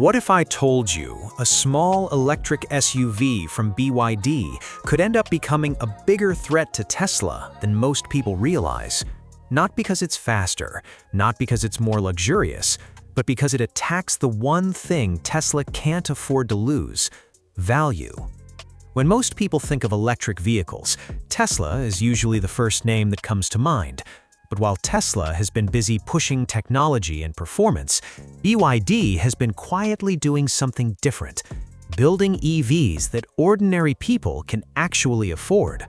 What if I told you a small electric SUV from BYD could end up becoming a bigger threat to Tesla than most people realize? Not because it's faster, not because it's more luxurious, but because it attacks the one thing Tesla can't afford to lose: value. When most people think of electric vehicles, Tesla is usually the first name that comes to mind. But while Tesla has been busy pushing technology and performance, BYD has been quietly doing something different: building EVs that ordinary people can actually afford.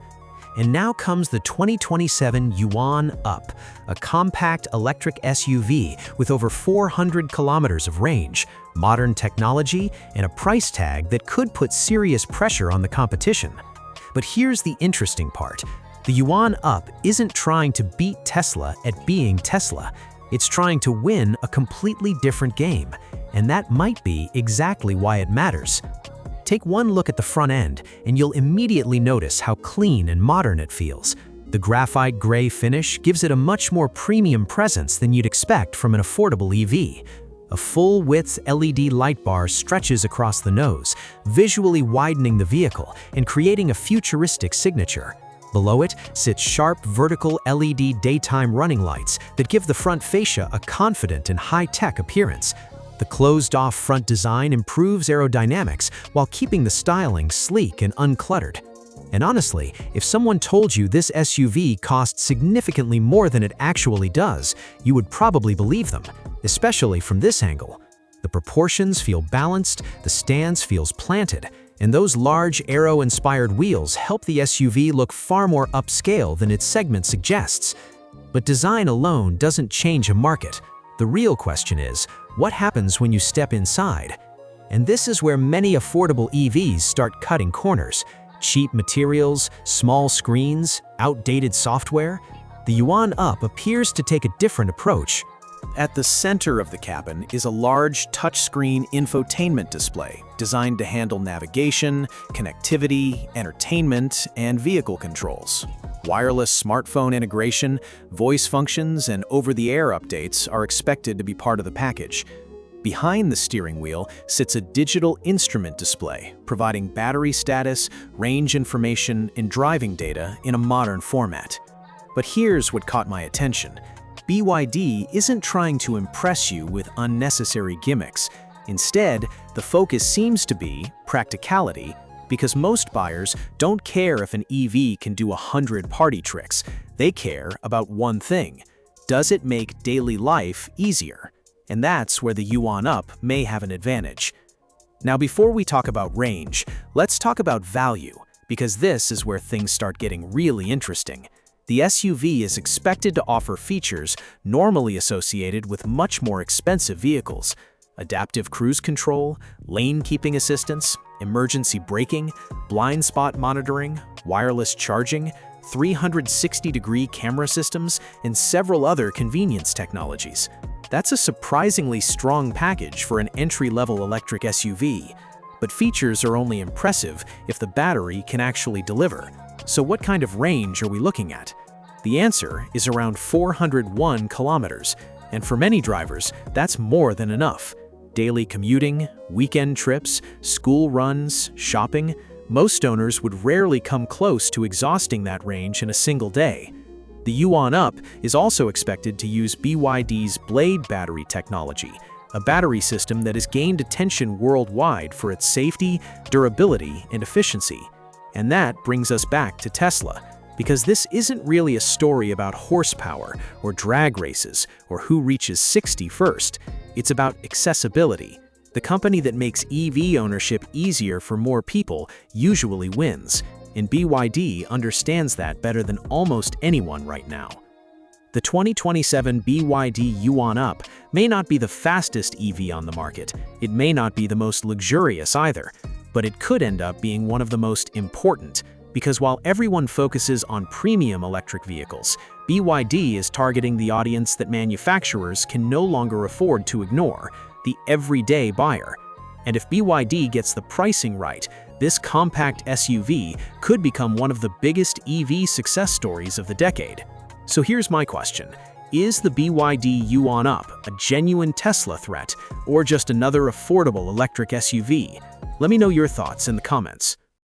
And now comes the 2027 Yuan Up, a compact electric SUV with over 400 kilometers of range, modern technology, and a price tag that could put serious pressure on the competition. But here's the interesting part. The Yuan Up isn't trying to beat Tesla at being Tesla. It's trying to win a completely different game, and that might be exactly why it matters. Take one look at the front end, and you'll immediately notice how clean and modern it feels. The graphite gray finish gives it a much more premium presence than you'd expect from an affordable EV. A full-width LED light bar stretches across the nose, visually widening the vehicle and creating a futuristic signature. Below it sits sharp vertical LED daytime running lights that give the front fascia a confident and high-tech appearance. The closed-off front design improves aerodynamics while keeping the styling sleek and uncluttered. And honestly, if someone told you this SUV costs significantly more than it actually does, you would probably believe them, especially from this angle. The proportions feel balanced, the stance feels planted, and those large aero-inspired wheels help the SUV look far more upscale than its segment suggests. But design alone doesn't change a market. The real question is, what happens when you step inside? And this is where many affordable EVs start cutting corners. Cheap materials, small screens, outdated software. The Yuan Up appears to take a different approach. At the center of the cabin is a large touchscreen infotainment display designed to handle navigation, connectivity, entertainment, and vehicle controls. Wireless smartphone integration, voice functions, and over-the-air updates are expected to be part of the package. Behind the steering wheel sits a digital instrument display, providing battery status, range information, and driving data in a modern format. But here's what caught my attention. BYD isn't trying to impress you with unnecessary gimmicks. Instead, the focus seems to be practicality, because most buyers don't care if an EV can do 100 party tricks. They care about one thing: does it make daily life easier? And that's where the Yuan Up may have an advantage. Now, before we talk about range, let's talk about value, because this is where things start getting really interesting. The SUV is expected to offer features normally associated with much more expensive vehicles: adaptive cruise control, lane keeping assistance, emergency braking, blind spot monitoring, wireless charging, 360-degree camera systems, and several other convenience technologies. That's a surprisingly strong package for an entry-level electric SUV. But features are only impressive if the battery can actually deliver. So what kind of range are we looking at? The answer is around 401 kilometers, and for many drivers, that's more than enough. Daily commuting, weekend trips, school runs, shopping, most owners would rarely come close to exhausting that range in a single day. The Yuan Up is also expected to use BYD's Blade battery technology, a battery system that has gained attention worldwide for its safety, durability, and efficiency. And that brings us back to Tesla, because this isn't really a story about horsepower or drag races or who reaches 60 first. It's about accessibility. The company that makes EV ownership easier for more people usually wins, and BYD understands that better than almost anyone right now. The 2027 BYD Yuan Up may not be the fastest EV on the market. It may not be the most luxurious either, but it could end up being one of the most important, because while everyone focuses on premium electric vehicles, BYD is targeting the audience that manufacturers can no longer afford to ignore: the everyday buyer. And if BYD gets the pricing right, this compact SUV could become one of the biggest EV success stories of the decade. So here's my question: Is the BYD Yuan Up a genuine Tesla threat, or just another affordable electric SUV? Let me know your thoughts in the comments.